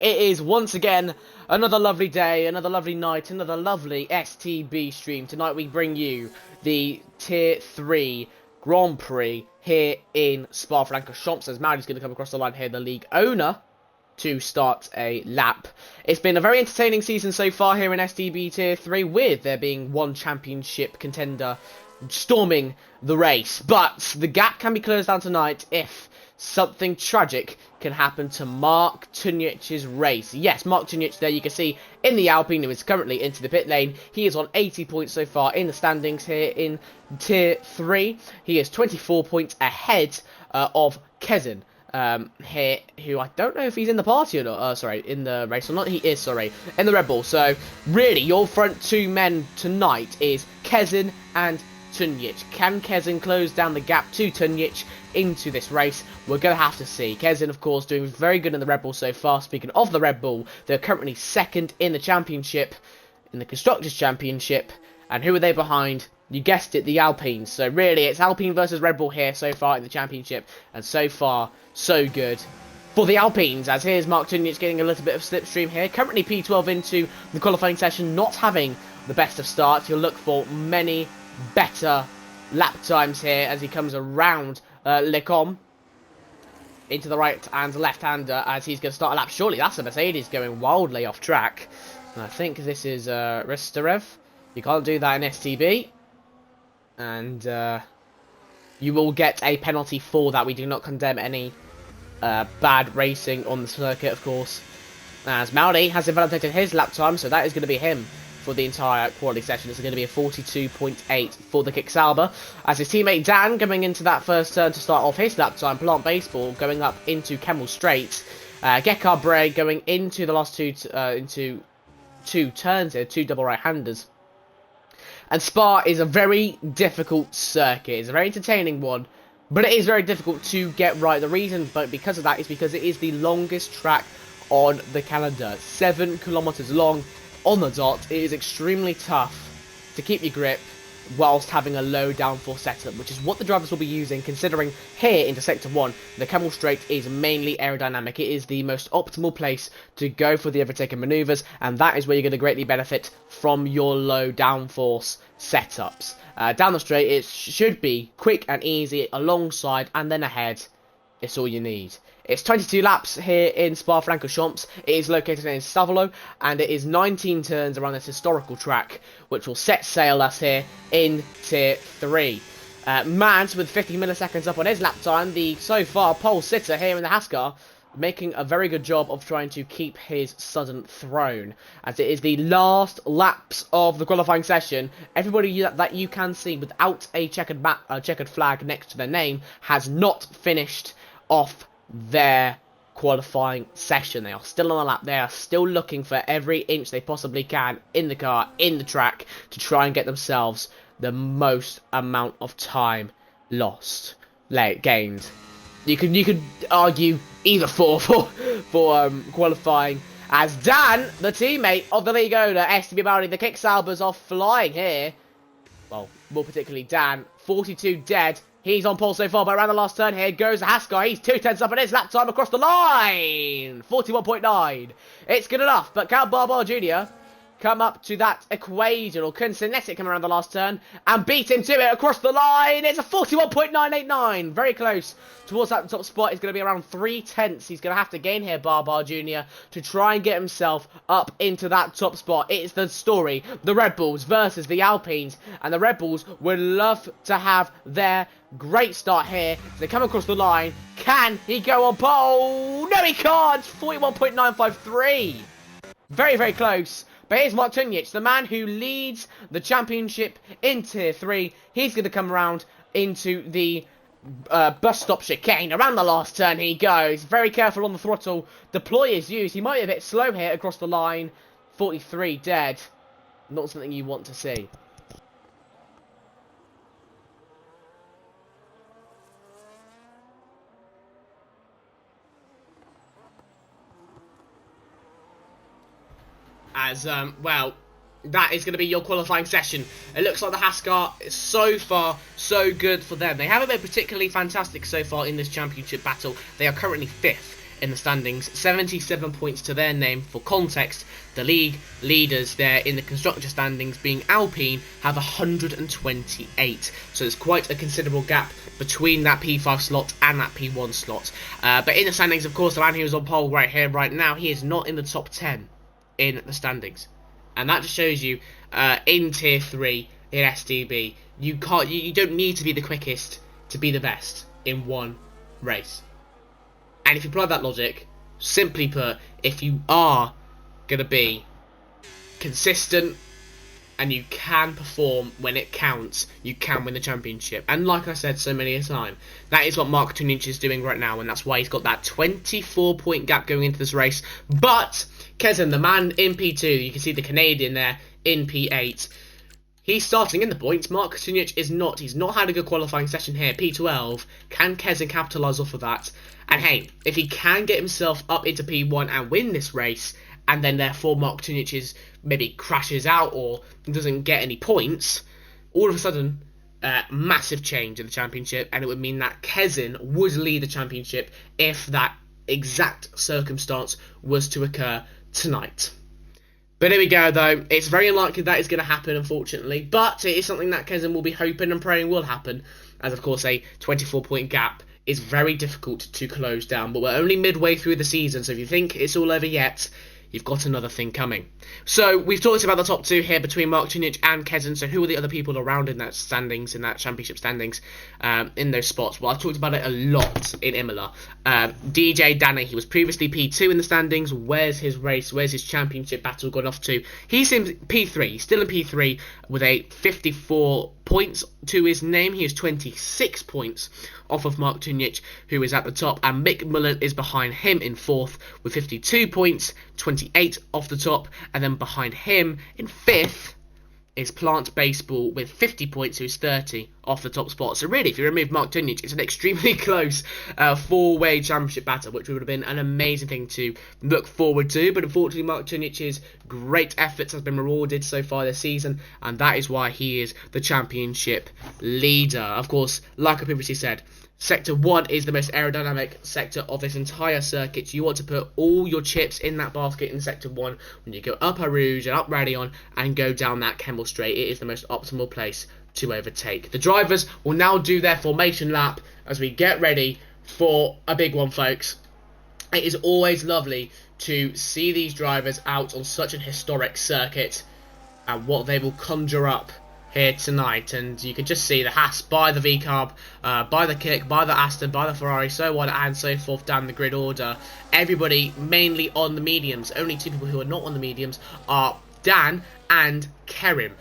It is once again another lovely day, another lovely night, another lovely STB stream. Tonight we bring you the Tier 3 Grand Prix here in Spa-Francorchamps, as Mauri's going to come across the line here, the league owner, to start a lap. It's been a very entertaining season so far here in STB Tier 3, with there being one championship contender storming the race. But the gap can be closed down tonight if something tragic can happen to Mark Tunjić's race. Yes, Mark Tunjić there you can see in the Alpine, who is currently into the pit lane. He is on 80 points so far in the standings here in Tier 3. He is 24 points ahead of Kezin here, who I don't know if he's in the party or not, sorry, in the race or not. He is, sorry, in the Red Bull. So really, your front two men tonight is Kezin and Tunjić. Can Kezin close down the gap to Tunjić into this race? We're going to have to see. Kezin, of course, doing very good in the Red Bull so far. Speaking of the Red Bull, they're currently second in the championship, in the Constructors' Championship. And who are they behind? You guessed it, the Alpines. So really, it's Alpine versus Red Bull here so far in the championship. And so far, so good for the Alpines, as here's Mark Tunjić getting a little bit of slipstream here. Currently P12 into the qualifying session, not having the best of starts. You'll look for many better lap times here as he comes around Lecom into the right and left-hander as he's going to start a lap. Surely that's a Mercedes going wildly off track. And I think this is Risterev. You can't do that in STB. And you will get a penalty for that. We do not condemn any bad racing on the circuit, of course. As Mauri has invalidated his lap time, so that is going to be him for the entire quality session. It's going to be a 42.8 for the Kicksauber. As his teammate Dan going into that first turn to start off his lap time. Plant Baseball going up into Kemmel Straight. Gekar Bray going into the last into two turns here, two double right-handers. And Spa is a very difficult circuit. It's a very entertaining one, but it is very difficult to get right. The reason because of that is because it is the longest track on the calendar. 7 kilometers long. On the dot, it is extremely tough to keep your grip whilst having a low downforce setup, which is what the drivers will be using, considering here into Sector 1, the Kemmel Straight is mainly aerodynamic. It is the most optimal place to go for the overtaking manoeuvres, and that is where you're going to greatly benefit from your low downforce setups. Down the straight, it should be quick and easy, alongside and then ahead. It's all you need. It's 22 laps here in Spa-Francorchamps. It is located in Stavolo, and it is 19 turns around this historical track, which will set sail us here in Tier 3. Mans with 50 milliseconds up on his lap time, the so far pole sitter here in the Haskar, making a very good job of trying to keep his sudden throne, as it is the last laps of the qualifying session. Everybody that you can see without a checkered flag next to their name has not finished off their qualifying session. They are still on the lap. They are still looking for every inch they possibly can in the car, in the track, to try and get themselves the most amount of time gained. You could argue either for qualifying, as Dan, the teammate of the league owner, STB Mauri, the Kicksaubers are flying here. Well, more particularly Dan, 42 dead. He's on pole so far, but around the last turn here goes Haskar. He's 2 tenths up on his lap time across the line. 41.9. It's good enough, but can Barbar Jr. come up to that equation, or can Synetic come around the last turn and beat him to it across the line? It's a 41.989. Very close towards that top spot. It's going to be around 3 tenths. He's going to have to gain here, Barbar Jr., to try and get himself up into that top spot. It's the story, the Red Bulls versus the Alpines, and the Red Bulls would love to have their great start here. They come across the line. Can he go on pole? No, he can't. 41.953. Very, very close. But here's Mark Tunjić, the man who leads the championship in Tier 3. He's going to come around into the bus stop chicane. Around the last turn he goes. Very careful on the throttle. Deploy is used. He might be a bit slow here across the line. 43 dead. Not something you want to see. As, well, that is going to be your qualifying session. It looks like the Haskar is so far so good for them. They haven't been particularly fantastic so far in this championship battle. They are currently 5th in the standings, 77 points to their name. For context, the league leaders there in the constructor standings, being Alpine, have 128. So there's quite a considerable gap between that P5 slot and that P1 slot. But in the standings, of course, the man who is on pole right here, right now, he is not in the top 10 in the standings. And that just shows you, in Tier 3, in STB, you don't need to be the quickest to be the best in one race. And if you apply that logic, simply put, if you are going to be consistent and you can perform when it counts, you can win the championship. And like I said so many a time, that is what Mark Tunich is doing right now, and that's why he's got that 24-point gap going into this race. But Kezan, the man in P2, you can see the Canadian there in P8, he's starting in the points. Mark Tunich is not. He's not had a good qualifying session here. P12. Can Kezan capitalise off of that? And hey, if he can get himself up into P1 and win this race, and then therefore Mark Tunich maybe crashes out or doesn't get any points, all of a sudden, massive change in the championship, and it would mean that Kezan would lead the championship if that exact circumstance was to occur tonight. But there we go, though. It's very unlikely that is going to happen, unfortunately. But it is something that Kezan will be hoping and praying will happen. As, of course, a 24-point gap is very difficult to close down. But we're only midway through the season, so if you think it's all over yet, you've got another thing coming. So we've talked about the top two here between Mark Tunich and Kezan. So who are the other people around in that standings, in that championship standings, in those spots? Well, I've talked about it a lot in Imola. DJ Danny, he was previously P2 in the standings. Where's his race? Where's his championship battle gone off to? He's in P3. He's still in P3 with a 54 points to his name. He is 26 points off of Mark Tunich, who is at the top, and Mick Mullen is behind him in 4th with 52 points, 28 off the top, and then behind him in 5th is Plant Baseball with 50 points, who's 30 off the top spot. So really, if you remove Mark Tunich, it's an extremely close four-way championship battle, which would have been an amazing thing to look forward to. But unfortunately, Mark Tunich's great efforts has been rewarded so far this season, and that is why he is the championship leader. Of course, like I previously said, Sector 1 is the most aerodynamic sector of this entire circuit. You want to put all your chips in that basket in Sector 1 when you go up Eau Rouge and up Raidillon and go down that Kemmel Straight. It is the most optimal place to overtake. The drivers will now do their formation lap as we get ready for a big one, folks. It is always lovely to see these drivers out on such an historic circuit and what they will conjure up here tonight. And you can just see the Haas by the V-Carb, by the Kick, by the Aston, by the Ferrari, so on and so forth down the grid order. Everybody mainly on the mediums. Only two people who are not on the mediums are Dan and Kerim.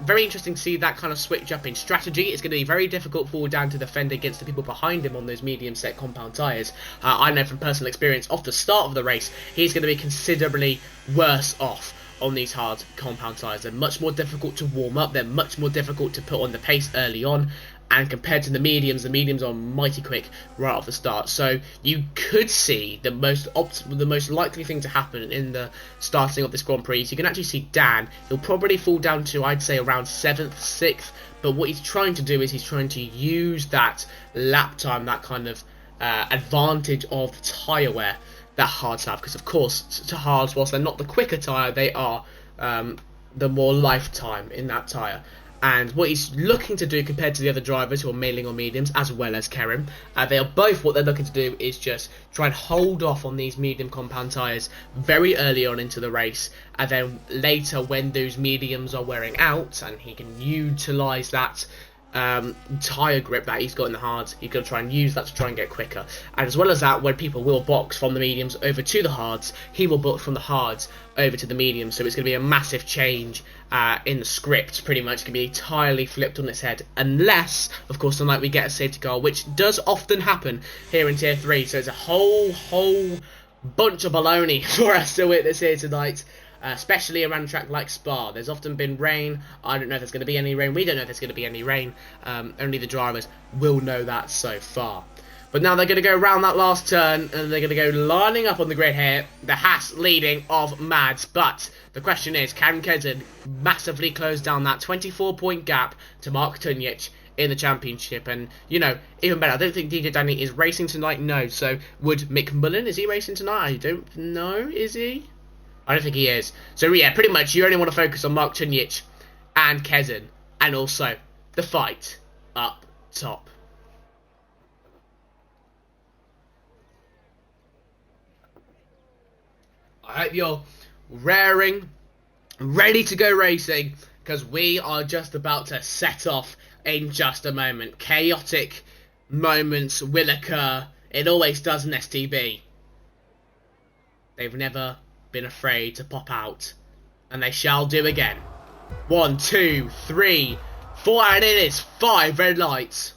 Very interesting to see that kind of switch up in strategy. It's going to be very difficult for Dan to defend against the people behind him on those medium set compound tyres. I know from personal experience off the start of the race, he's going to be considerably worse off on these hard compound tyres. They're much more difficult to warm up, they're much more difficult to put on the pace early on, and compared to the mediums are mighty quick right off the start. So you could see the most likely thing to happen in the starting of this Grand Prix is you can actually see Dan. He'll probably fall down to, I'd say, around 7th, 6th, but what he's trying to do is he's trying to use that lap time, that kind of advantage of tyre wear that hards have, because of course to hards, whilst they're not the quicker tyre, they are the more lifetime in that tyre. And what he's looking to do compared to the other drivers who are mailing on mediums, as well as Kerim, they are both, what they're looking to do is just try and hold off on these medium compound tyres very early on into the race, and then later when those mediums are wearing out and he can utilise that tyre grip that he's got in the hards, he's going to try and use that to try and get quicker. And as well as that, when people will box from the mediums over to the hards, he will box from the hards over to the mediums. So it's going to be a massive change in the script, pretty much. It's going to be entirely flipped on its head, unless, of course, tonight we get a safety car, which does often happen here in Tier 3. So it's a whole bunch of baloney for us to witness here tonight. Especially around a track like Spa. There's often been rain. I don't know if there's going to be any rain. We don't know if there's going to be any rain. Only the drivers will know that so far. But now they're going to go around that last turn, and they're going to go lining up on the grid here. The Haas leading of Mads. But the question is, can Kezan massively close down that 24-point gap to Mark Tunich in the championship. And, you know, even better, I don't think DJ Danny is racing tonight, no. So, would McMullen, is he racing tonight? I don't know, is he? I don't think he is. So, yeah, pretty much you only want to focus on Mark Tunjic and Kezin, and also the fight up top. I hope you're raring, ready to go racing, because we are just about to set off in just a moment. Chaotic moments will occur. It always does in STB. They've never been afraid to pop out, and they shall do again. 1, 2, 3, 4, and it is 5 red lights.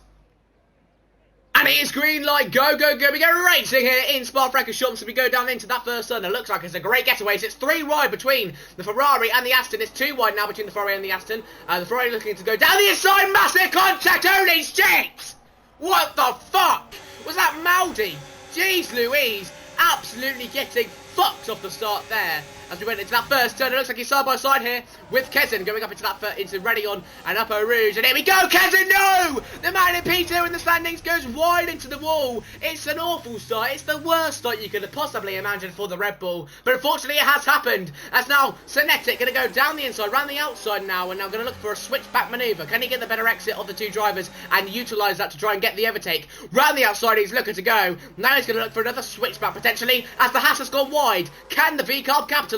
And it is green light, go, go, go. We go racing here in Spa-Francorchamps as we go down into that first turn. It looks like it's a great getaway. So it's 3 wide between the Ferrari and the Aston. It's 2 wide now between the Ferrari and the Aston. The Ferrari looking to go down the inside. Massive contact, holy shit! What the fuck? Was that Maldi? Jeez Louise. Absolutely getting fucked off the start there. As we went into that first turn, it looks like he's side by side here with Kezin going up into that into Redion and Upper Rouge. And here we go, Kezin, no! The man in P2 in the standings goes wide into the wall. It's an awful start. It's the worst start you could have possibly imagined for the Red Bull. But unfortunately, it has happened. As now, Sonetic going to go down the inside, round the outside now, and now going to look for a switchback manoeuvre. Can he get the better exit of the 2 drivers and utilise that to try and get the overtake? Round the outside, he's looking to go. Now he's going to look for another switchback potentially, as the Haas has gone wide. Can the V-Carb capitalise?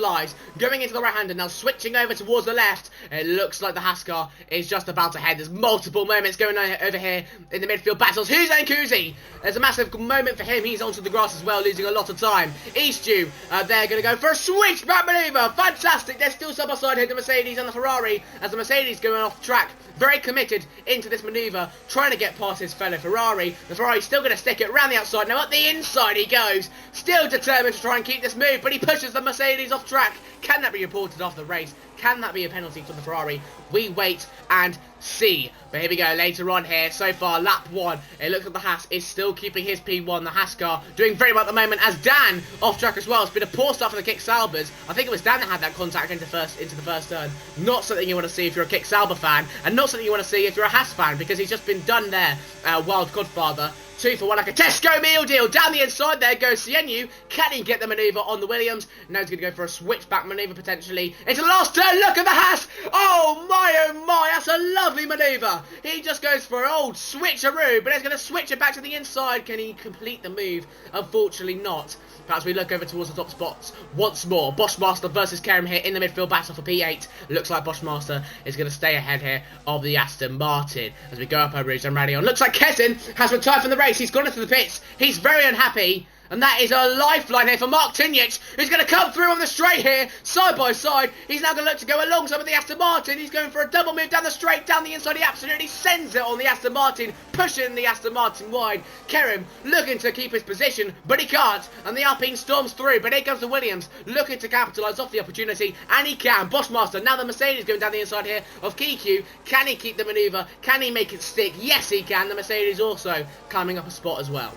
Going into the right-hander, now switching over towards the left. It looks like the Haas car is just about to head. There's multiple moments going on over here in the midfield battles. Who's Nkuzi? There's a massive moment for him. He's onto the grass as well, losing a lot of time. Eastdew, they're going to go for a switchback manoeuvre. Fantastic. They're still side by side here, the Mercedes and the Ferrari, as the Mercedes going off track. Very committed into this manoeuvre, trying to get past his fellow Ferrari. The Ferrari's still going to stick it around the outside. Now up the inside he goes. Still determined to try and keep this move, but he pushes the Mercedes off track. Can that be reported off the race? Can that be a penalty to the Ferrari? We wait and see. But here we go, later on here, so far, lap 1. It looks like the Haas is still keeping his P1. The Haas car doing very well at the moment, as Dan off track as well. It's been a poor start for the Kick Saubers. I think it was Dan that had that contact into the first turn. Not something you want to see if you're a Kick Sauber fan, and not something you want to see if you're a Haas fan, because he's just been done there. Wild Godfather. 2 for 1 like a Tesco meal deal. Down the inside there goes Sienu. Can he get the manoeuvre on the Williams? Now he's going to go for a switchback manoeuvre potentially. Into the last turn. Look at the Haas. Oh my. That's a lovely manoeuvre. He just goes for an old switcheroo, but he's going to switch it back to the inside. Can he complete the move? Unfortunately not. Perhaps we look over towards the top spots once more. Boschmaster versus Kerem here in the midfield battle for P8. Looks like Boschmaster is going to stay ahead here of the Aston Martin as we go up over Rouge and Radion. Looks like Kezin has retired from the race. He's gone into the pits. He's very unhappy. And that is a lifeline here for Mark Tunjic, who's going to come through on the straight here, side by side. He's now going to look to go alongside with the Aston Martin. He's going for a double move down the straight, down the inside. He absolutely sends it on the Aston Martin, pushing the Aston Martin wide. Kerem looking to keep his position, but he can't. And the Alpine storms through, but here comes the Williams, looking to capitalise off the opportunity, and he can. Boschmaster, now the Mercedes going down the inside here of Kiku. Can he keep the manoeuvre? Can he make it stick? Yes, he can. The Mercedes also climbing up a spot as well.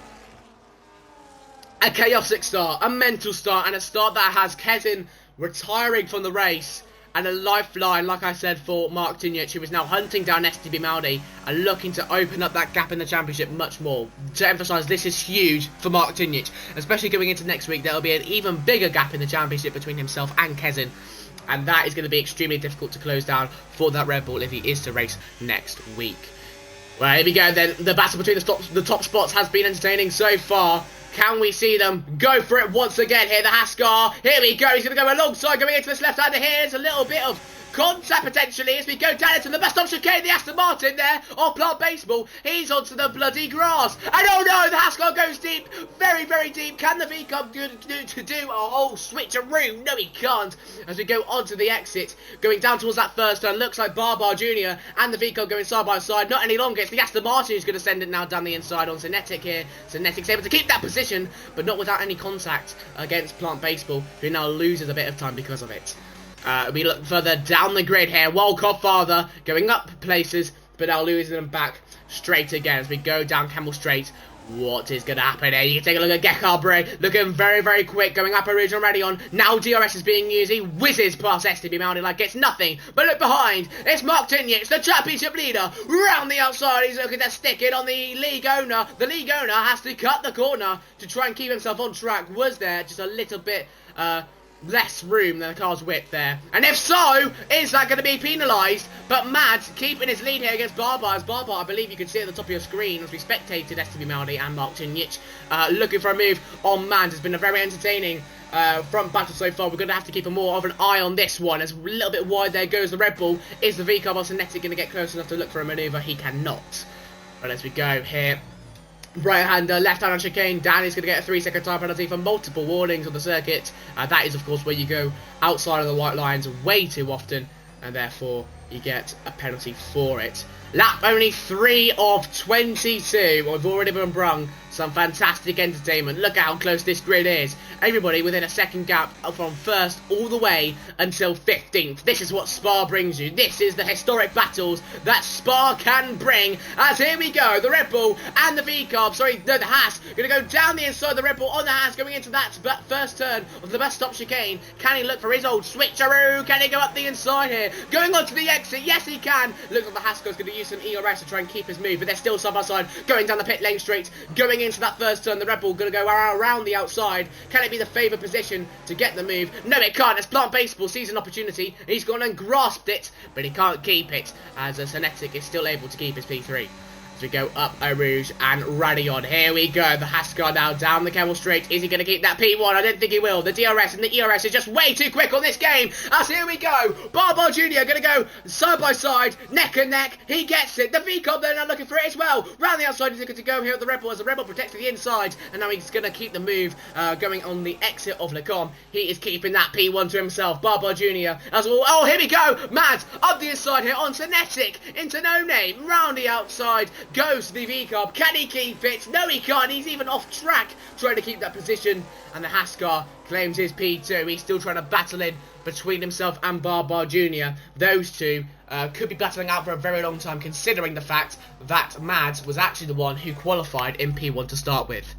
A chaotic start, a mental start, and a start that has Kezin retiring from the race, and a lifeline, like I said, for Mark Tunjic, who is now hunting down STB Maldi and looking to open up that gap in the championship much more. To emphasise, this is huge for Mark Tunjic, especially going into next week. There will be an even bigger gap in the championship between himself and Kezin, and that is going to be extremely difficult to close down for that Red Bull if he is to race next week. Well, here we go then. The battle between the top spots has been entertaining so far. Can we see them go for it once again here? The Haas car. Here we go. He's going to go alongside going into this left-hander. Here's a little bit of contact potentially as we go down into the best option chicane. The Aston Martin there on Plant Baseball. He's onto the bloody grass. And oh no, the Haas car goes deep. Very, very deep. Can the V-Cub do a whole switcheroo? No, he can't. As we go onto the exit, going down towards that first turn. Looks like Barbar Jr. and the V-Cub going side by side. Not any longer. It's the Aston Martin who's going to send it now down the inside on Zenetic here. Zenetic's able to keep that position, but not without any contact against Plant Baseball, who now loses a bit of time because of it. We look further down the grid here. Wild Godfather going up places, but now losing them back straight again as we go down Camel Straight What is going to happen here? You can take a look at Gekabre, looking very, very quick, going up Rouge already on. Now DRS is being used. He whizzes past STB mounted like it's nothing. But look behind. It's Mark Tignich, the championship leader. Round the outside, he's looking to stick it on the league owner. The league owner has to cut the corner to try and keep himself on track. Was there just a little bit less room than the car's width there? And if so, is that going to be penalised? But Mads keeping his lead here against Barbar. As Barbar, I believe you can see at the top of your screen as we spectated STB Maldi and Mark Tignich looking for a move on Mads. It's been a very entertaining front battle so far. We're going to have to keep more of an eye on this one. As a little bit wide there goes the Red Bull. Is the V-Car Cinetic going to get close enough to look for a manoeuvre? He cannot. But as we go here, right-hander, left-hand on chicane. Danny's going to get a 3-second time penalty for multiple warnings on the circuit. That is, of course, where you go outside of the white lines way too often, and therefore you get a penalty for it. Lap only 3 of 22. We've already been brung some fantastic entertainment. Look at how close this grid is. Everybody within a second gap from first all the way until 15th. This is what Spa brings you. This is the historic battles that Spa can bring. As here we go, the Red Bull and the V-Carb, the Haas, going to go down the inside, the Red Bull on the Haas, going into that first turn of the best stop chicane. Can he look for his old switcheroo? Can he go up the inside here? Going on to the exit, yes he can. Look like the Haas is going to use some ERS to try and keep his move, but they're still side by side, going down the pit lane straight, going into that first turn. The Red Bull going to go around the outside. Can it be the favoured position to get the move? No, it can't. As Plant Baseball sees an opportunity, he's gone and grasped it, but he can't keep it, as Cinetic is still able to keep his P3. As we go up Eau Rouge and Radion. Here we go. The Haskar now down the Camel Straight. Is he going to keep that P1? I don't think he will. The DRS and the ERS is just way too quick on this game. As here we go. Barbar Jr. going to go side by side, neck and neck. He gets it. The V-Cob they're now looking for it as well. Round the outside, he's looking to go here at the Red Bull as the Red Bull protects the inside. And now he's going to keep the move going on the exit of Lecom. He is keeping that P1 to himself. Barbar Jr. as well. Oh, here we go. Mads up the inside here on Cinetic into No Name. Round the outside goes the V-Carb. Can he keep it? No, he can't. He's even off track trying to keep that position. And the Haskar claims his P2. He's still trying to battle in between himself and Barbar Jr. Those two could be battling out for a very long time, considering the fact that Mads was actually the one who qualified in P1 to start with.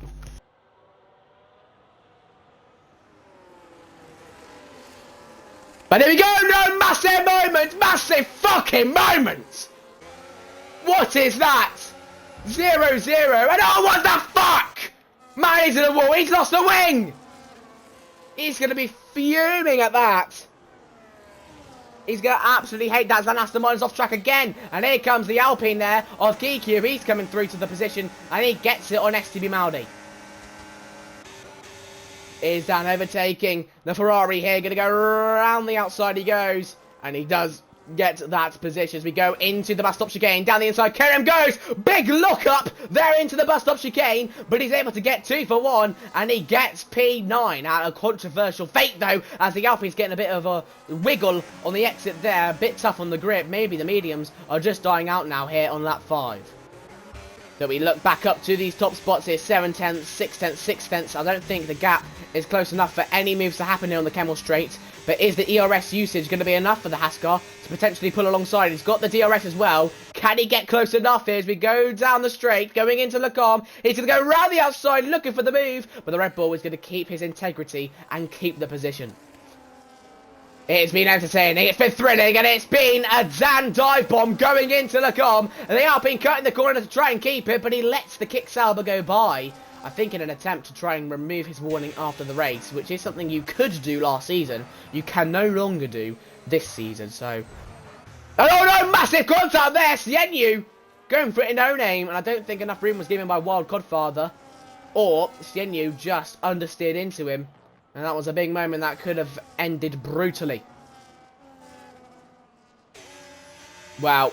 But there we go. No, massive moment. Massive fucking moment. What is that? 0-0, and oh, what the fuck? Man, he's in the wall, he's lost a wing! He's going to be fuming at that. He's going to absolutely hate that. Van Asterman's off track again, and here comes the Alpine there of Kikiu. He's coming through to the position, and he gets it on STB Maldi. Is Dan overtaking the Ferrari here, going to go around the outside he goes, and he does get that position as we go into the bus stop chicane. Down the inside, Kerem goes, big look up there into the bus stop chicane, but he's able to get 2 for 1, and he gets P9 out of controversial fate though, as the Alpine's getting a bit of a wiggle on the exit there, a bit tough on the grip. Maybe the mediums are just dying out now here on lap 5. So we look back up to these top spots here, 7 tenths, 6 tenths, 6 tenths. I don't think the gap is close enough for any moves to happen here on the Camel Straight. But is the ERS usage going to be enough for the Haskar to potentially pull alongside? He's got the DRS as well. Can he get close enough here as we go down the straight, going into Lecom? He's going to go round the outside looking for the move, but the Red Bull is going to keep his integrity and keep the position. It's been entertaining, it's been thrilling, and it's been a Dan dive bomb going into Lecom. And they are being cut in the corner to try and keep it, but he lets the kick salver go by. I think in an attempt to try and remove his warning after the race, which is something you could do last season, you can no longer do this season, so... Oh no, massive contact there, Sienyu going for it in no name, and I don't think enough room was given by Wild Codfather, or Sienyu just understeered into him, and that was a big moment that could have ended brutally. Wow,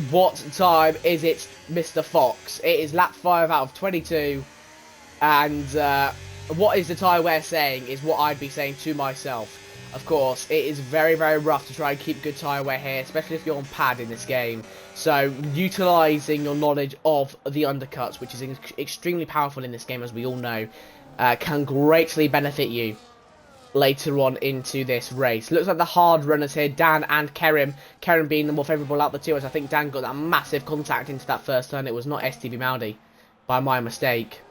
what time is it, Mr. Fox? It is lap 5 out of 22. And what is the tyre wear saying is what I'd be saying to myself. Of course, it is very, very rough to try and keep good tyre wear here, especially if you're on pad in this game. So, utilising your knowledge of the undercuts, which is extremely powerful in this game, as we all know, can greatly benefit you later on into this race. Looks like the hard runners here, Dan and Kerem. Kerem being the more favourable out of the two, as I think Dan got that massive contact into that first turn. It was not STB Maldi. by my mistake.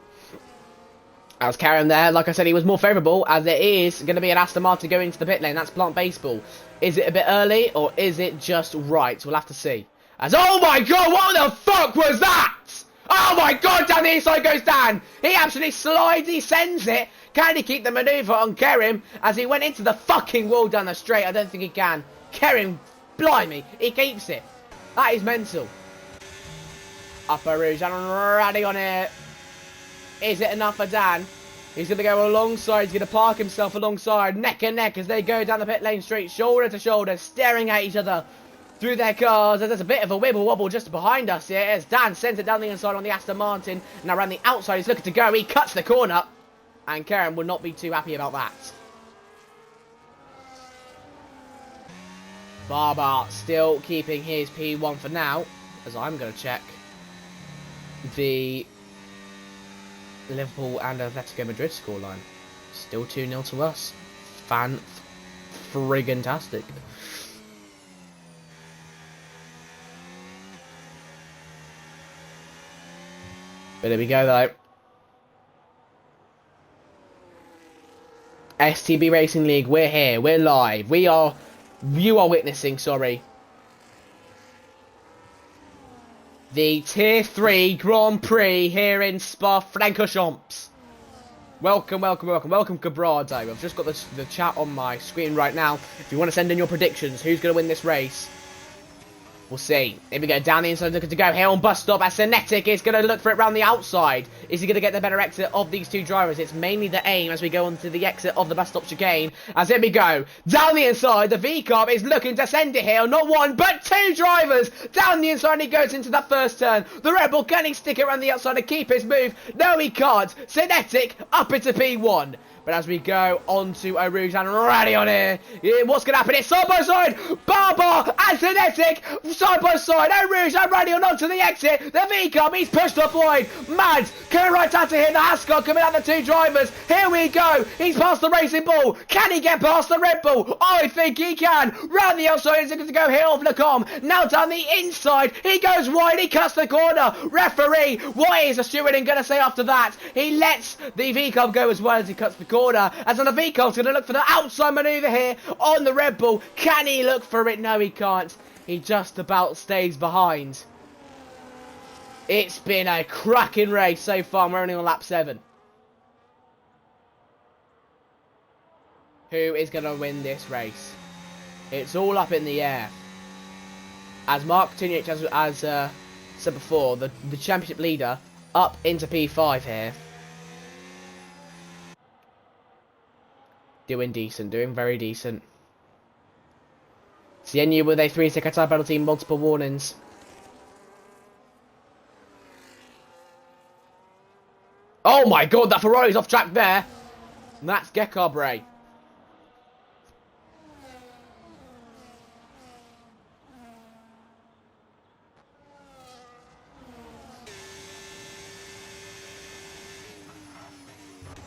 As Karen there, like I said, he was more favourable, as it is going to be an Aston Martin going to the pit lane. That's Plant Baseball. Is it a bit early, or is it just right? We'll have to see. As, oh my god, what the fuck was that? Oh my god, down the inside goes Dan. He absolutely slides, he sends it. Can he keep the manoeuvre on Kerim as he went into the fucking wall down the straight? I don't think he can. Kerim, blimey, he keeps it. That is mental. Upper Rouge and Raddy on it. Is it enough for Dan? He's going to go alongside. He's going to park himself alongside. Neck and neck as they go down the pit lane straight. Shoulder to shoulder. Staring at each other through their cars. There's a bit of a wibble wobble just behind us here. As Dan sends it down the inside on the Aston Martin. Now around the outside. He's looking to go. He cuts the corner. And Karen will not be too happy about that. Barber still keeping his P1 for now. As I'm going to check the Liverpool and Atletico Madrid scoreline. Still 2-0 to us. Friggin-tastic. But there we go though. STB Racing League, we're here, we're live. You are witnessing, sorry, the Tier 3 Grand Prix here in Spa-Francorchamps. Welcome, welcome, welcome, welcome, Cabrado. I've just got the chat on my screen right now. If you want to send in your predictions, who's going to win this race? We'll see. Here we go, down the inside, looking to go here on bus stop. As Cinetic is going to look for it round the outside. Is he going to get the better exit of these two drivers? It's mainly the aim as we go on to the exit of the bus stop chicane. As here we go, down the inside, the V-Carb is looking to send it here. Not one, but two drivers. Down the inside, he goes into that first turn. The Red Bull, can he stick it around the outside and keep his move? No, he can't. Cinetic up into P1. But as we go on to Eau Rouge and Raddy on here, what's going to happen? It's side by side. Barber and Cinetic side by side. Eau Rouge and Raddy on to the exit. The V-Cup, he's pushed off wide. Mads coming right out to hit the Haskell, coming out the two drivers. Here we go. He's past the Racing Bull. Can he get past the Red Bull? I think he can. Round the outside, he's going to go here off Lecom. Now down the inside. He goes wide. He cuts the corner. Referee, what is the stewarding going to say after that? He lets the V-Cup go as well as he cuts the corner. As on the V-Cup's going to look for the outside manoeuvre here on the Red Bull. Can he look for it? No, he can't. He just about stays behind. It's been a cracking race so far. We're only on lap 7. Who is going to win this race? It's all up in the air. As Mark Tunic, as said before, the championship leader up into P5 here. Doing decent, doing very decent. CNU with a 3-second time penalty, multiple warnings. Oh my god, that Ferrari's off track there. And that's Gecabre.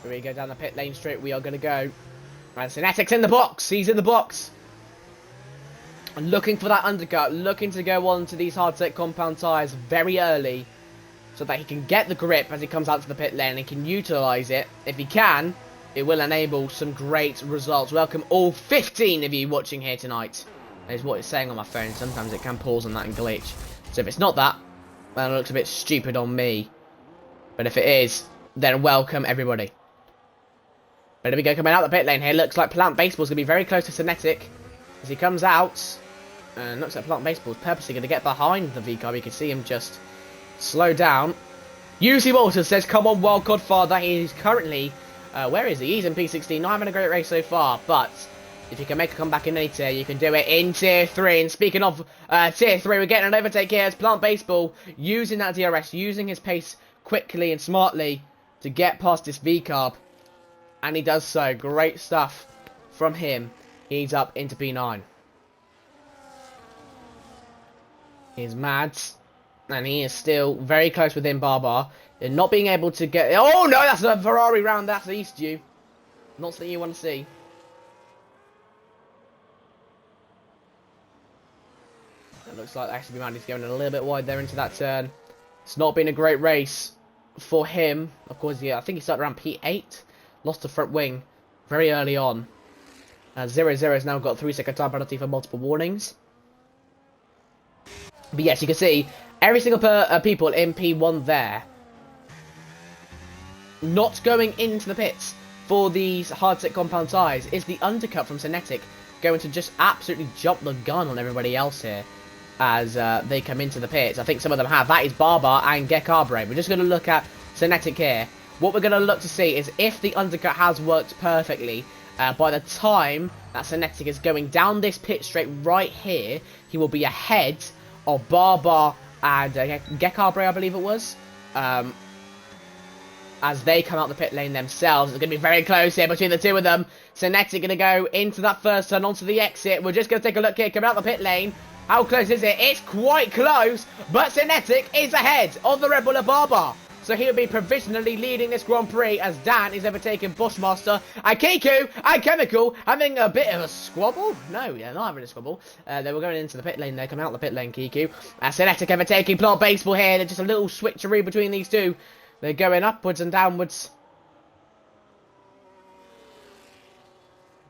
Here we go down the pit lane straight. We are going to go. And Cinetic's in the box. He's in the box. And looking for that undercut. Looking to go on to these hard-set compound tyres very early. So that he can get the grip as he comes out to the pit lane. And can utilise it. If he can, it will enable some great results. Welcome all 15 of you watching here tonight. That is what it's saying on my phone. Sometimes it can pause on that and glitch. So if it's not that, then it looks a bit stupid on me. But if it is, then welcome everybody. But here we go, coming out the pit lane here. Looks like Plant Baseball's going to be very close to Cinetic as he comes out. And looks like Plant Baseball's purposely going to get behind the V-Car. You can see him just slow down. UC Walters says, come on, Wildcard Father. He's currently, where is he? He's in P16. Not having a great race so far. But if you can make a comeback in any tier, you can do it in Tier 3. And speaking of Tier 3, we're getting an overtake here. It's Plant Baseball using that DRS, using his pace quickly and smartly to get past this V-Carb. And he does so. Great stuff from him. He's up into P9. Here's Mads. And he is still very close within Barber. And not being able to get... Oh, no, that's a Ferrari round. That's East you. Not something you want to see. It looks like STB Mandy's going a little bit wide there into that turn. It's not been a great race for him, of course, yeah, I think he started around P8. Lost the front wing very early on. 0-0 has now got 3-second time penalty for multiple warnings. But yes, you can see every single people in P1 there not going into the pits for these hard-set compound tyres. Is the undercut from Cinetic going to just absolutely jump the gun on everybody else here as they come into the pits? I think some of them have. That is Barber and Gekabre. We're just going to look at Cinetic here. What we're going to look to see is if the undercut has worked perfectly. By the time that Cinetic is going down this pit straight right here, he will be ahead of Barber and Gekabre, I believe it was. As they come out the pit lane themselves. It's going to be very close here between the two of them. Cinetic going to go into that first turn, onto the exit. We're just going to take a look here, coming out the pit lane. How close is it? It's quite close, but Cinetic is ahead of the Red Bull of Barber. So he'll be provisionally leading this Grand Prix as Dan is overtaking Bushmaster and Kiku and Chemical having a bit of a squabble. No, yeah, not having a squabble. They were going into the pit lane there, coming out the pit lane, Kiku. Cinetic overtaking Plant Baseball here. There's just a little switcheroo between these two. They're going upwards and downwards.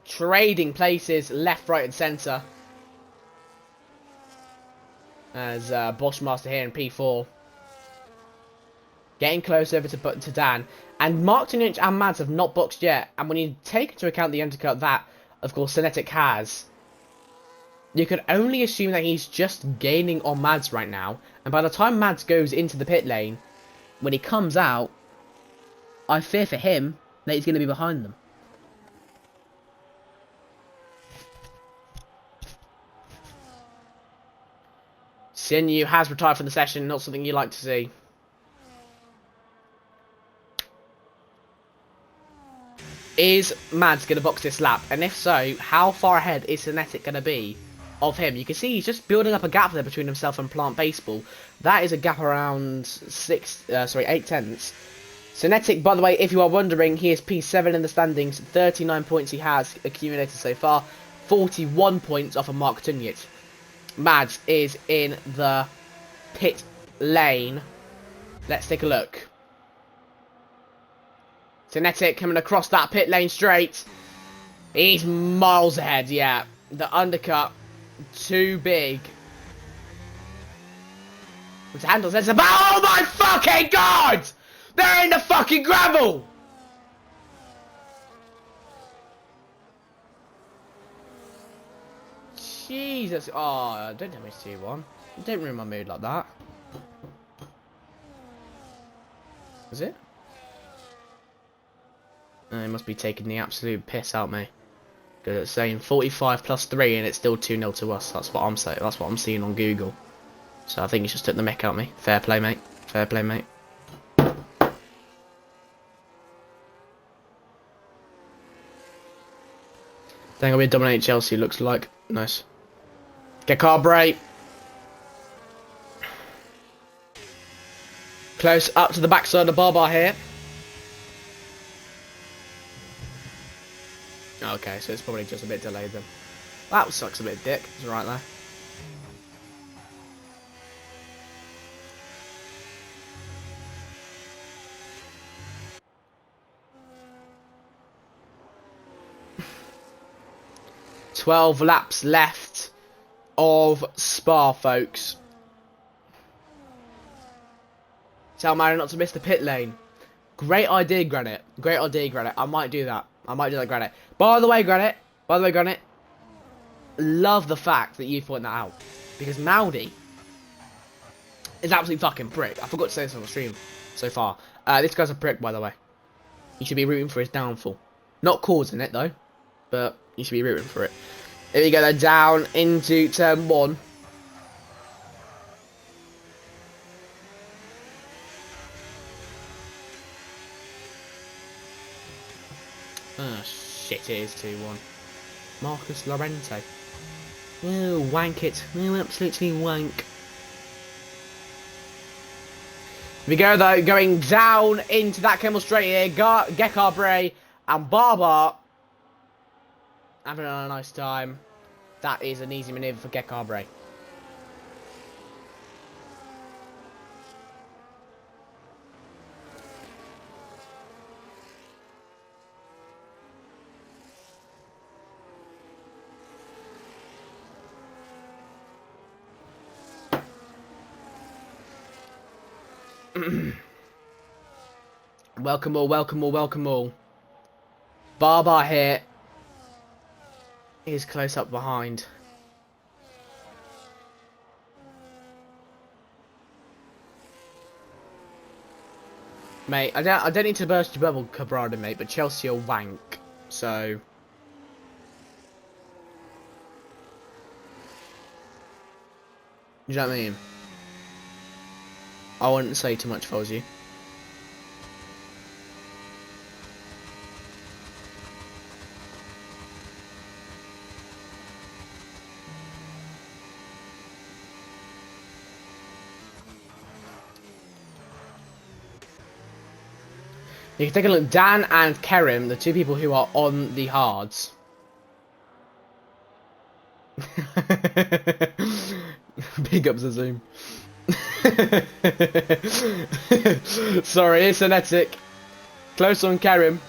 Trading places left, right and centre. As Bushmaster here in P4. Getting close over to Dan. And Mark Tunich and Mads have not boxed yet. And when you take into account the undercut that, of course, Cinetic has, you could only assume that he's just gaining on Mads right now. And by the time Mads goes into the pit lane, when he comes out, I fear for him that he's going to be behind them. Sinew has retired from the session, not something you like to see. Is Mads going to box this lap? And if so, how far ahead is Cinetic going to be of him? You can see he's just building up a gap there between himself and Plant Baseball. That is a gap around 8 tenths. Cinetic, by the way, if you are wondering, he is P7 in the standings. 39 points he has accumulated so far. 41 points off of Mark Tunich. Mads is in the pit lane. Let's take a look. Cinetic coming across that pit lane straight. He's miles ahead, yeah. The undercut, too big. Which handles this about. Oh my fucking god! They're in the fucking gravel! Jesus. Oh, don't tell me it's 2-1. Don't ruin my mood like that. Is it? They must be taking the absolute piss out of me. Because it's saying 45 plus 3 and it's still 2-0 to us. That's what I'm saying. That's what I'm seeing on Google. So I think he just took the mick out of me. Fair play, mate. Fair play, mate. Dang, we dominate Chelsea, looks like. Nice. Get car break. Close up to the backside of Barbar here. Okay, so it's probably just a bit delayed then. That sucks a bit dick. It's right there. "12 laps left of Spa, folks. Tell Mario not to miss the pit lane." Great idea, Granite. Great idea, Granite. I might do that. I might do that, Granite. By the way, Granite. Love the fact that you point that out. Because Maudi is absolutely fucking prick. I forgot to say this on the stream so far. This guy's a prick, by the way. You should be rooting for his downfall. Not causing it, though. But you should be rooting for it. Here we go, then, down into turn 1. Oh, shit, it is 2-1. Marcus Lorente. Oh, wank it. Oh, absolutely wank. Here we go, though, going down into that Camel straight here. Gekabre and Barber having a nice time. That is an easy manoeuvre for Gekabre. Welcome all, welcome all, welcome all. Barbar here is close up behind. Mate, I don't need to burst your bubble, Cabrada, mate, but Chelsea are wank, so... You know what I mean? I wouldn't say too much if I was you. You can take a look, Dan and Kerim, the two people who are on the hards. Big up the Zoom. Sorry, it's Anetic. Close on Kerim.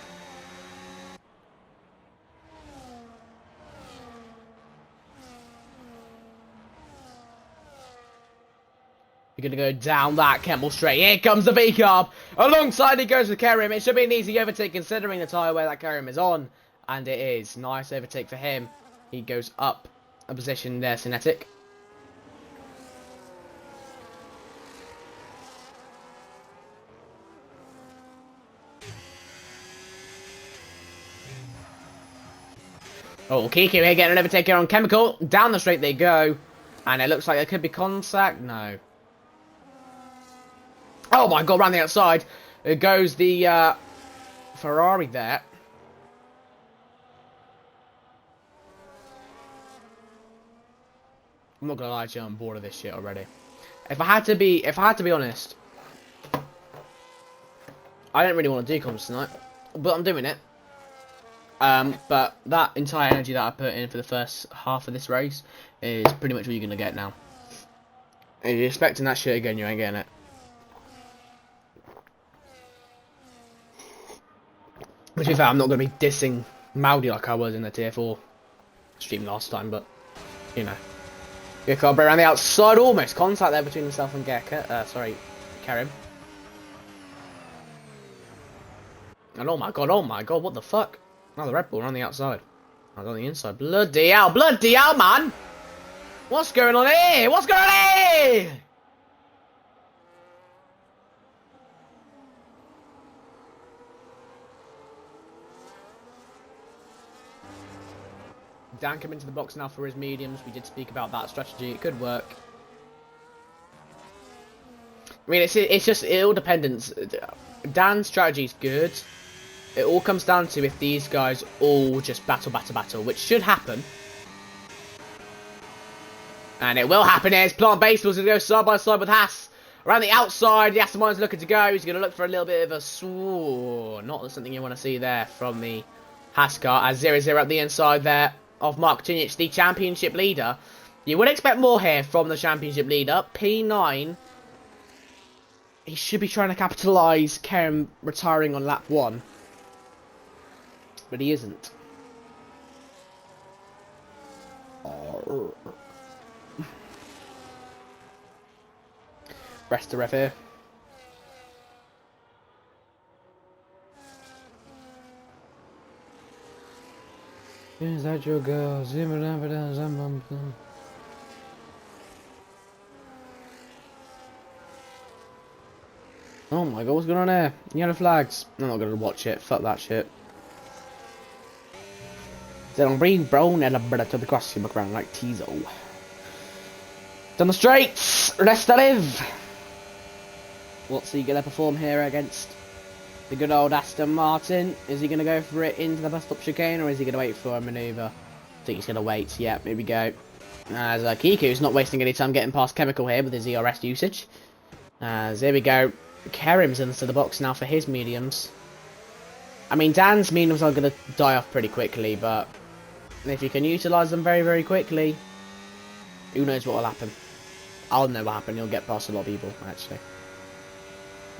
You're going to go down that Kemble straight. Here comes the V-Carb. Alongside he goes with Kerim. It should be an easy overtake considering the tyre where that Kerim is on. And it is. Nice overtake for him. He goes up a position there, Cinetic. Oh, Kiku here getting an overtake here on Chemical. Down the straight they go. And it looks like there could be contact. No. Oh my god, around the outside. There goes the Ferrari there. I'm not gonna lie to you, I'm bored of this shit already. If I had to be honest, I don't really want to do comms tonight, but I'm doing it. But that entire energy that I put in for the first half of this race is pretty much what you're gonna get now. If you're expecting that shit again, you ain't getting it. To be fair, I'm not going to be dissing Maudi like I was in the tier 4 stream last time, but, you know. Gekar around the outside, almost contact there between himself and Kerim. And oh my god, what the fuck? Oh, the Red Bull around the outside. I was on the inside. Bloody hell, man! What's going on here? What's going on here? Dan come into the box now for his mediums. We did speak about that strategy. It could work. I mean, it's just, it all depends. Dan's strategy is good. It all comes down to if these guys all just battle, which should happen. And it will happen as Plant Baseball's going to go side by side with Haas. Around the outside, the Aston Martin's looking to go. He's going to look for a little bit of a... Not something you want to see there from the Haas car. As 0-0 at the inside there of Mark Cinic, the championship leader. You would expect more here from the championship leader. P9. He should be trying to capitalise Kerim retiring on lap 1. But he isn't. Rest the ref here. Is that your girl? Oh my god, what's going on here? Yellow flags. I'm not going to watch it. Fuck that shit. Then bring brown and a bit to the crossing background like Tizo. Down the straights. Rest to live. What's he going to perform here against the good old Aston Martin? Is he going to go for it into the bus stop chicane, or is he going to wait for a manoeuvre? I think he's going to wait. Yeah, here we go. As Kiku's not wasting any time getting past Chemical here with his ERS usage. As here we go. Kerim's into the box now for his mediums. I mean, Dan's mediums are going to die off pretty quickly, but if you can utilise them very, very quickly, who knows what will happen. I'll know what happened. You'll get past a lot of people, actually.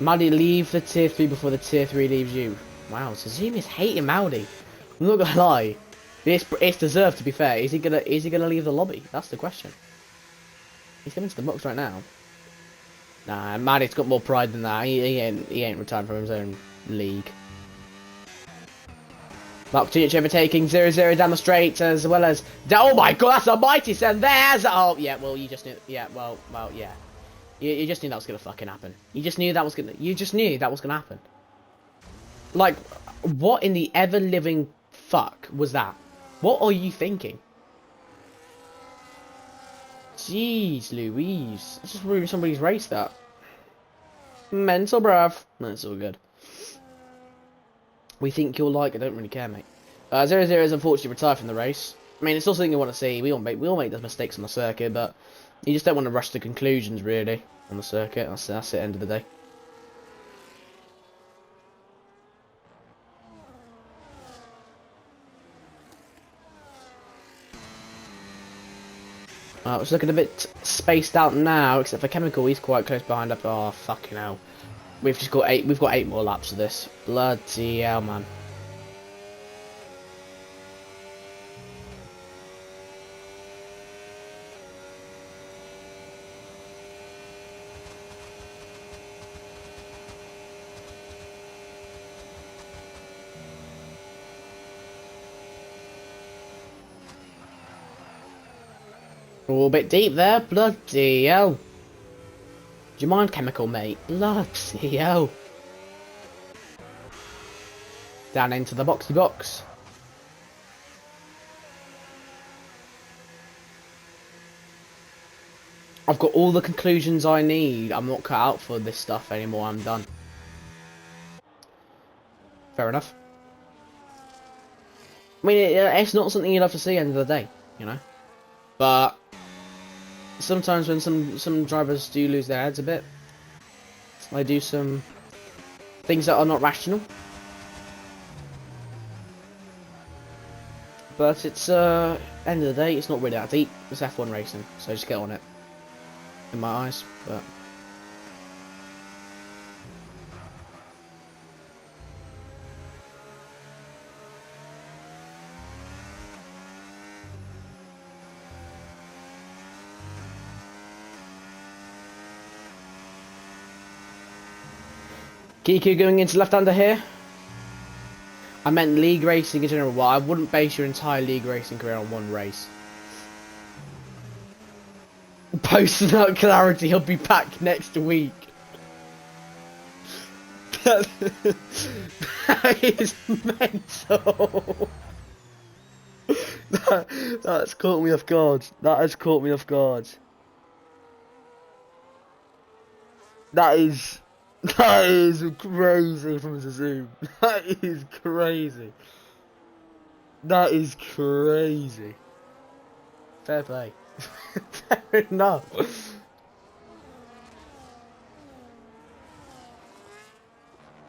Maudi, leave the tier 3 before the tier 3 leaves you. Wow, Suzumi's hating Maudi. I'm not gonna lie. It's deserved, to be fair. Is he gonna leave the lobby? That's the question. He's coming to the box right now. Nah, Maddie's got more pride than that. He ain't retired from his own league. Mark Tunic overtaking 0-0 down the straight, as well as... Oh my god, that's a mighty send. There's... Oh, yeah, well, you just knew... Yeah, well, yeah. You just knew that was going to fucking happen. You just knew that was going to... You just knew that was going to happen. Like, what in the ever-living fuck was that? What are you thinking? Jeez Louise. That's just ruining somebody's race, that. Mental, bruv. That's all good. We think you'll like it, don't really care, mate. 0-0 is unfortunately retired from the race. I mean, it's also something you want to see. We all make those mistakes on the circuit, but you just don't want to rush to conclusions, really, on the circuit. That's the end of the day. It's looking a bit spaced out now, except for Chemical. He's quite close behind up. Oh, fucking hell. We've got 8 more laps of this. Bloody hell, man. A bit deep there. Bloody hell. Do you mind, Chemical, mate? Bloody hell. Down into the boxy box. I've got all the conclusions I need. I'm not cut out for this stuff anymore. I'm done. Fair enough. I mean, it's not something you love to see at the end of the day, you know? But sometimes when some drivers do lose their heads a bit, they do some things that are not rational. But it's end of the day, it's not really that deep. It's F1 racing, so just get on it. In my eyes, but. Kiku going into left-hander here. I meant league racing in general. Well, I wouldn't base your entire league racing career on one race. Posting out clarity, he'll be back next week. That is mental. That's caught me off guard. That has caught me off guard. That is crazy from Zoom. That is crazy. That is crazy. Fair play. Fair enough.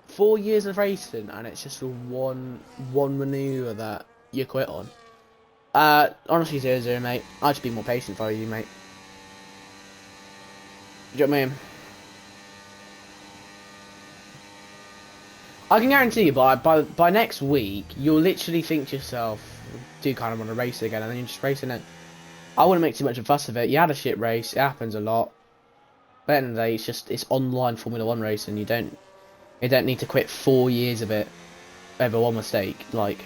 Four years of racing and it's just one manoeuvre that you quit on. Honestly, 0-0, mate. I'd just be more patient for you, mate. Do you know what I mean? I can guarantee you by next week, you'll literally think to yourself, do kind of want to race again, and then you're just racing it. I wouldn't make too much of a fuss of it. You had a shit race, it happens a lot. But at the end of the day, it's online Formula 1 racing. You don't need to quit 4 years of it over one mistake. Like,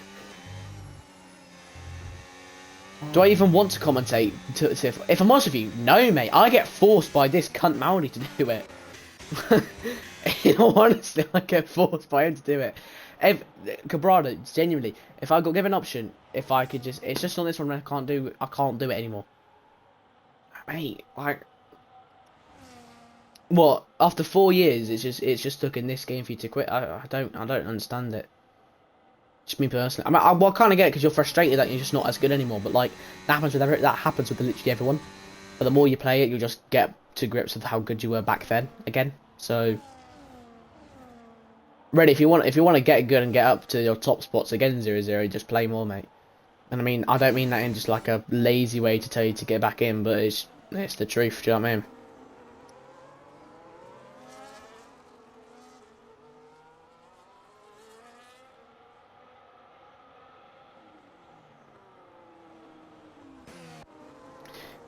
do I even want to commentate? If I'm honest with you, no, mate. I get forced by this cunt Maori to do it. In all honesty, I get forced by him to do it. Cabrera, genuinely, if I got given an option, if I could just, it's just on this one I can't do it anymore. Mate, like, what? After 4 years, it's just stuck in this game for you to quit. I don't understand it. Just me personally. I mean, I kind of get it because you're frustrated that you're just not as good anymore. But like that happens with literally everyone. But the more you play it, you'll just get to grips with how good you were back then again. So. Really, if you want to get good and get up to your top spots again, 0-0, just play more, mate. And I mean, I don't mean that in just like a lazy way to tell you to get back in, but it's the truth. Do you know what I mean?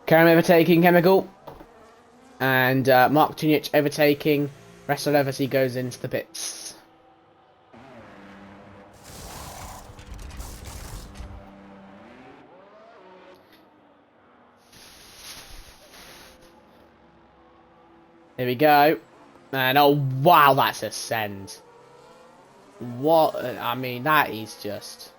Karen overtaking Chemical. And Mark Tunic overtaking. Russell as he goes into the pits. Here we go. And oh wow, that's a send. What? I mean, that is just...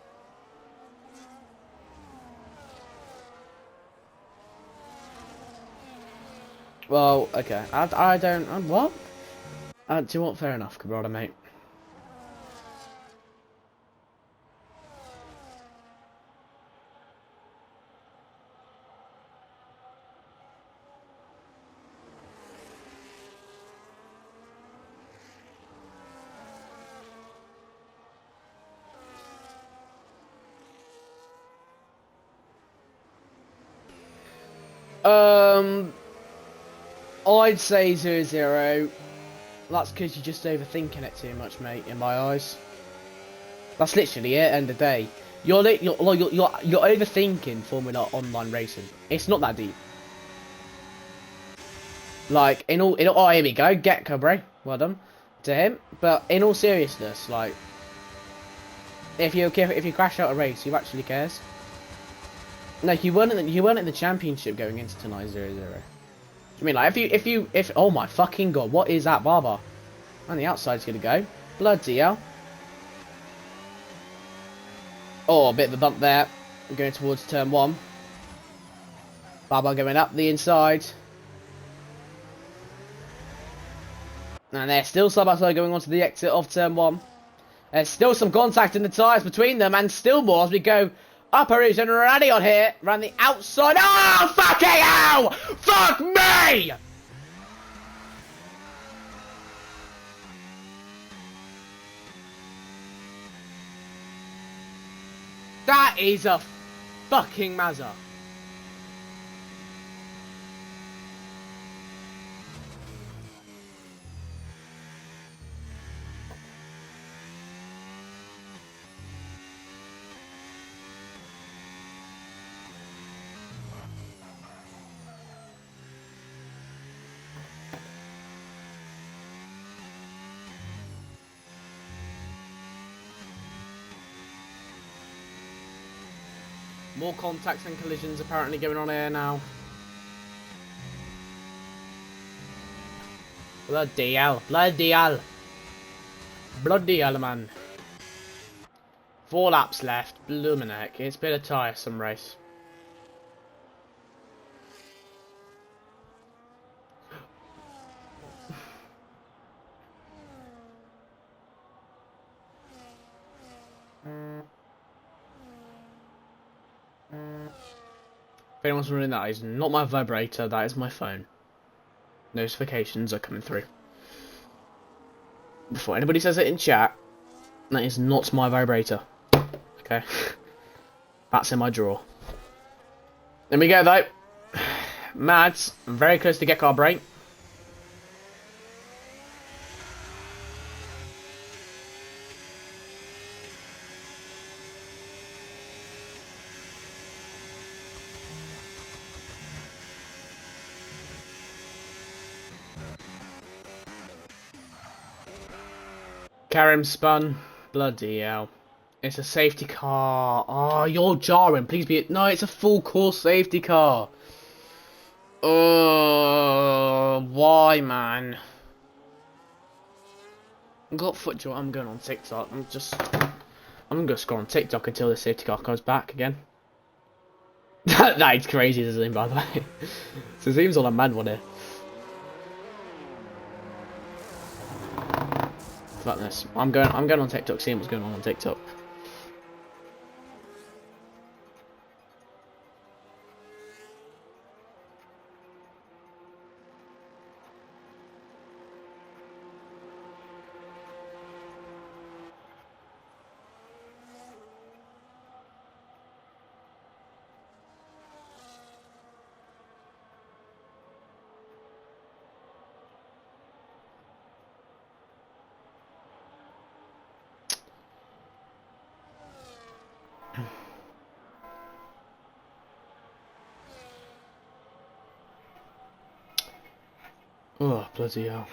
Well, okay. I don't... what? Do you want? Fair enough, Cabrera, mate. I'd say 0-0. That's because you're just overthinking it too much, mate, in my eyes. That's literally it, end of the day. You're overthinking Formula Online racing. It's not that deep. Like, oh, here we go, get Cabre, well done to him. But in all seriousness, like, if you crash out a race, who actually cares? Like, you weren't in the championship going into tonight 0-0. I mean, like, if oh my fucking god, what is that, Barber? On the outside's gonna go. Bloody hell. Oh, a bit of a bump there. We're going towards turn 1. Barber going up the inside. And there's still side-by-side going on to the exit of turn 1. There's still some contact in the tyres between them, and still more as we go up a region ready on here. Around the outside. Oh, fucking hell! Fuck me! That is a fucking Mazza. More contacts and collisions apparently going on here now. Bloody hell. Bloody hell. Bloody hell, man. 4 laps left. Bloomin' heck. It's been a tiresome race. If anyone's wondering, that is not my vibrator, that is my phone. Notifications are coming through. Before anybody says it in chat, that is not my vibrator. Okay? That's in my drawer. There we go, though. Mads, very close to get car break. Karim spun. Bloody hell. It's a safety car. Oh, you're jarring. Please be... No, it's a full course safety car. Oh, why, man? I've got foot joy. I'm going on TikTok. I'm going to scroll on TikTok until the safety car comes back again. That's crazy, doesn't it, by the way? So it seems on a mad one here. Fuck this. I'm going on TikTok, seeing what's going on TikTok. Oh, bloody hell.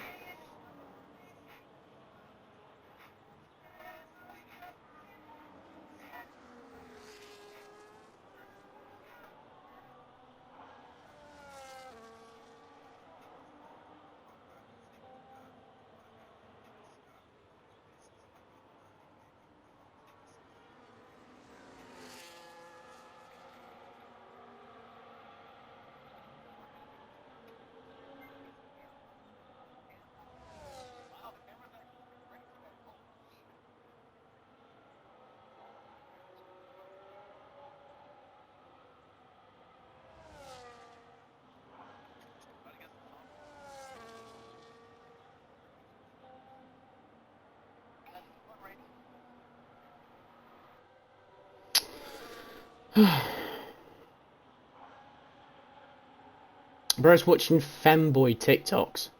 Bro's watching femboy TikToks.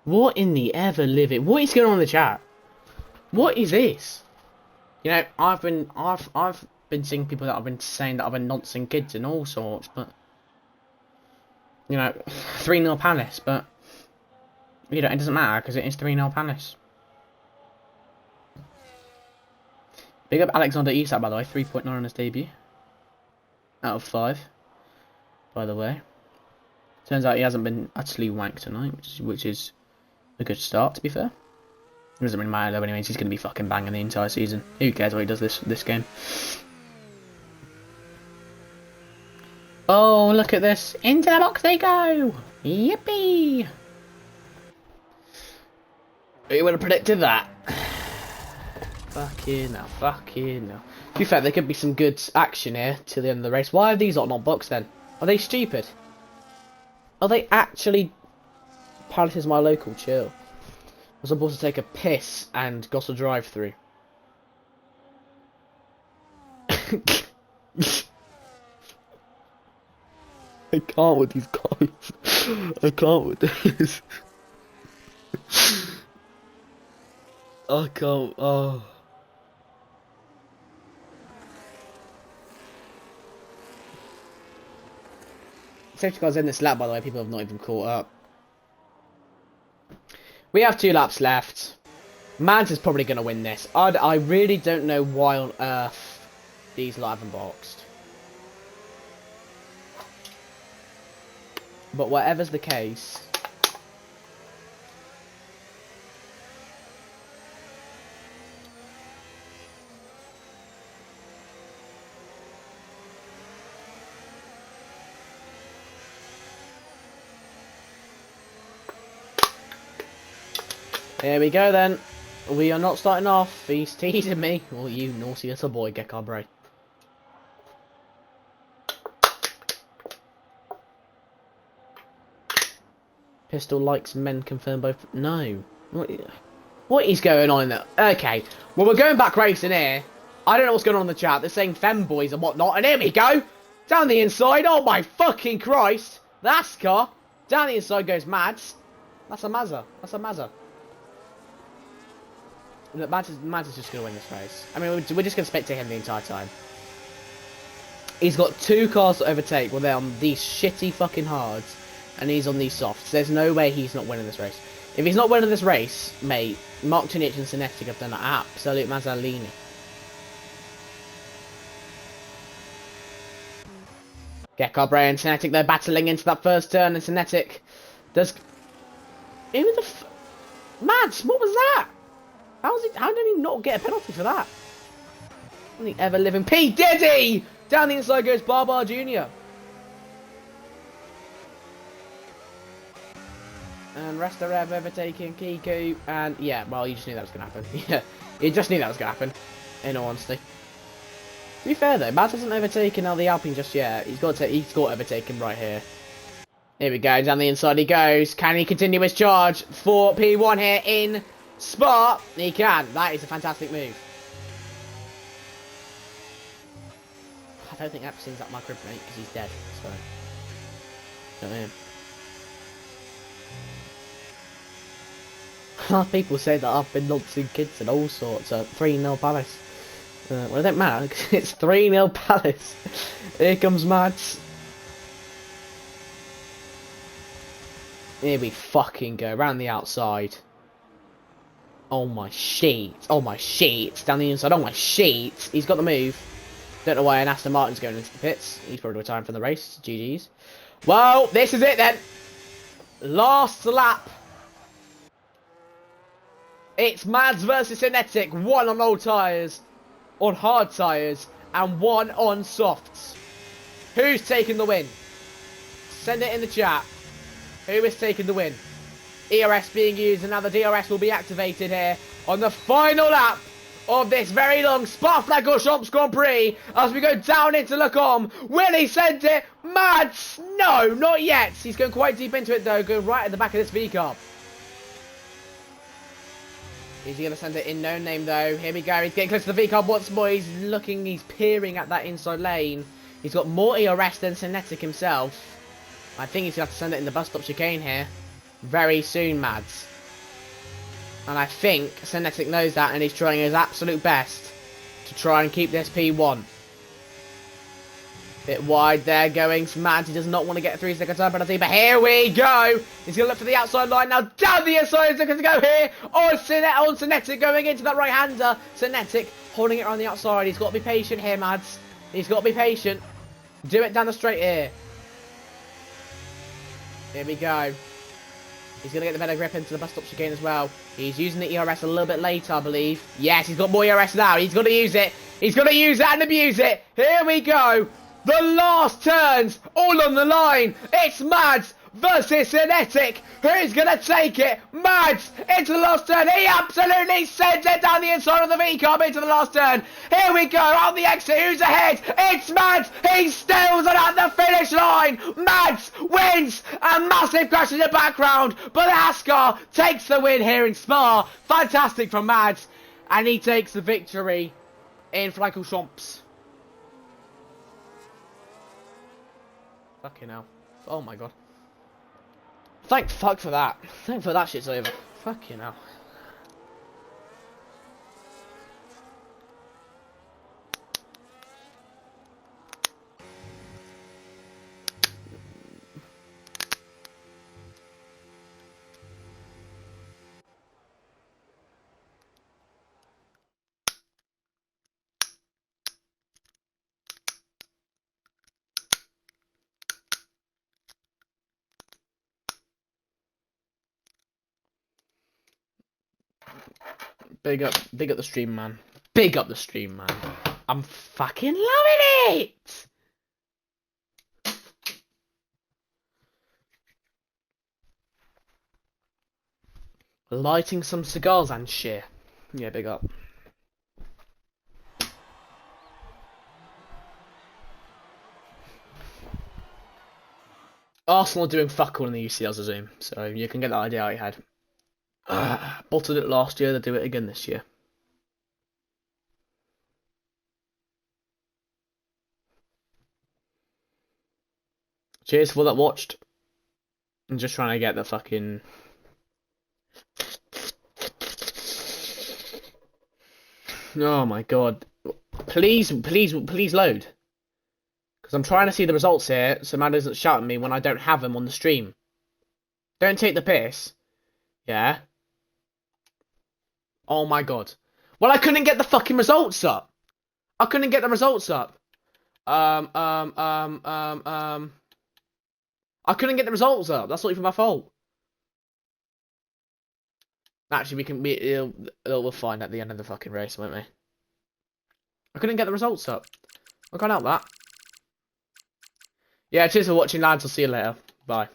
What in the ever living? What is going on in the chat? What is this? You know, I've been seeing people that have been saying that I've been nonsense kids and all sorts, but you know, 3-0 Palace, but you know, it doesn't matter because it is 3-0 Palace. Big up Alexander Isak, by the way, 3.9 on his debut. Out of 5, by the way. Turns out he hasn't been utterly wanked tonight, which is a good start, to be fair. It doesn't really matter though, anyways, he's going to be fucking banging the entire season. Who cares what he does this game? Oh, look at this. Into the box they go! Yippee! Who would have predicted that? Fucking hell, fucking hell. To be fair, there could be some good action here till the end of the race. Why are these not boxed then? Are they stupid? Are they actually... Palace is my local, chill. I was supposed to take a piss and got a drive-through. I can't with these guys. I can't with this. I can't. Oh. Safety car's in this lap, by the way. People have not even caught up. We have 2 laps left. Mans is probably going to win this. I really don't know why on earth these lot haven't boxed. But whatever's the case... Here we go then. We are not starting off. He's teasing me. Oh, you naughty little boy, Gekar Bray. Pistol likes men confirm both. No. What is going on in there? Okay. Well, we're going back racing here. I don't know what's going on in the chat. They're saying femboys and whatnot. And here we go. Down the inside. Oh my fucking Christ. That's car. Down the inside goes Mads. That's a Mazza. That's a Mazza. Look, Mads is just going to win this race. I mean, we're just going to spectate him the entire time. He's got 2 cars to overtake. Well, they're on these shitty fucking hards. And he's on these softs. There's no way he's not winning this race. If he's not winning this race, mate, Mark Tunich and Sinetic have done an absolute Mazzolini. Gekar Bray and Sinetic, they're battling into that first turn. And Sinetic does... Who the f... Mads, what was that? How did he not get a penalty for that? Only ever living P. Diddy! Down the inside goes Barbar Jr. And Restarev overtaking Kiku. And yeah, well, you just knew that was going to happen. Yeah, you just knew that was going to happen. In all honesty. To be fair though, Mads hasn't overtaken the Alpine just yet. He's got overtaken right here. Here we go, down the inside he goes. Can he continue his charge for P1 here in Spa? He can. That is a fantastic move. I don't think Epstein's at my kryptonite because he's dead. So, don't know. A lot of people say that I've been nonsense kids and all sorts of 3-0 Palace. Well, it don't matter because it's 3-0 Palace. Here comes Mads. Here we fucking go. Around the outside. Oh my sheets. Oh my sheets. Down the inside. Oh my sheets. He's got the move. Don't know why an Aston Martin's going into the pits. He's probably retiring from the race. GG's. Well, this is it then. Last lap. It's Mads versus Kinetic. One on old tyres. On hard tyres. And one on softs. Who's taking the win? Send it in the chat. Who is taking the win? ERS being used, and now the DRS will be activated here on the final lap of this very long Spa-Francorchamps Grand Prix as we go down into Le Combe. Will he send it? Mads? No, not yet. He's going quite deep into it though, going right at the back of this V-car. Is he going to send it in? No name though. Here we go. He's getting close to the V-car once more. He's looking, he's peering at that inside lane. He's got more ERS than Kinetic himself. I think he's going to have to send it in the bus stop chicane here. Very soon, Mads. And I think Kinetic knows that and he's trying his absolute best to try and keep this P1. Bit wide there going for Mads. He does not want to get a 3-second time penalty, but here we go. He's going to look for the outside line now. Down the inside. He's looking to go here. On Kinetic going into that right-hander. Kinetic holding it on the outside. He's got to be patient here, Mads. He's got to be patient. Do it down the straight here. Here we go. He's going to get the better grip into the bus stop chicane as well. He's using the ERS a little bit later, I believe. Yes, he's got more ERS now. He's got to use it. He's got to use it and abuse it. Here we go. The last turns, all on the line. It's Mads versus Kinetic. Who's going to take it? Mads into the last turn. He absolutely sends it down the inside of the V-car into the last turn. Here we go, out the exit. Who's ahead? It's Mads. He steals it at the finish line. Mads wins. A massive crash in the background. But the Ascar takes the win here in Spa. Fantastic from Mads. And he takes the victory in Francorchamps. Fucking hell. Oh my god. Thank fuck for that. Thank for that shit's over. Fucking hell. Big up the stream, man. Big up the stream, man. I'm fucking loving it! Lighting some cigars and shit. Yeah, big up. Arsenal are doing fuck all in the UCL's Zoom, so you can get that idea out of your head. Bottled it last year, they'll do it again this year. Cheers for that watched. I'm just trying to get the fucking... Oh my god. Please load. Because I'm trying to see the results here, so man doesn't shout at me when I don't have them on the stream. Don't take the piss. Yeah? Oh my god. Well, I couldn't get the fucking results up. I couldn't get the results up. I couldn't get the results up. That's not even my fault. Actually, we'll find at the end of the fucking race, won't we? I couldn't get the results up. I can't help that. Yeah, cheers for watching, lads. I'll see you later. Bye.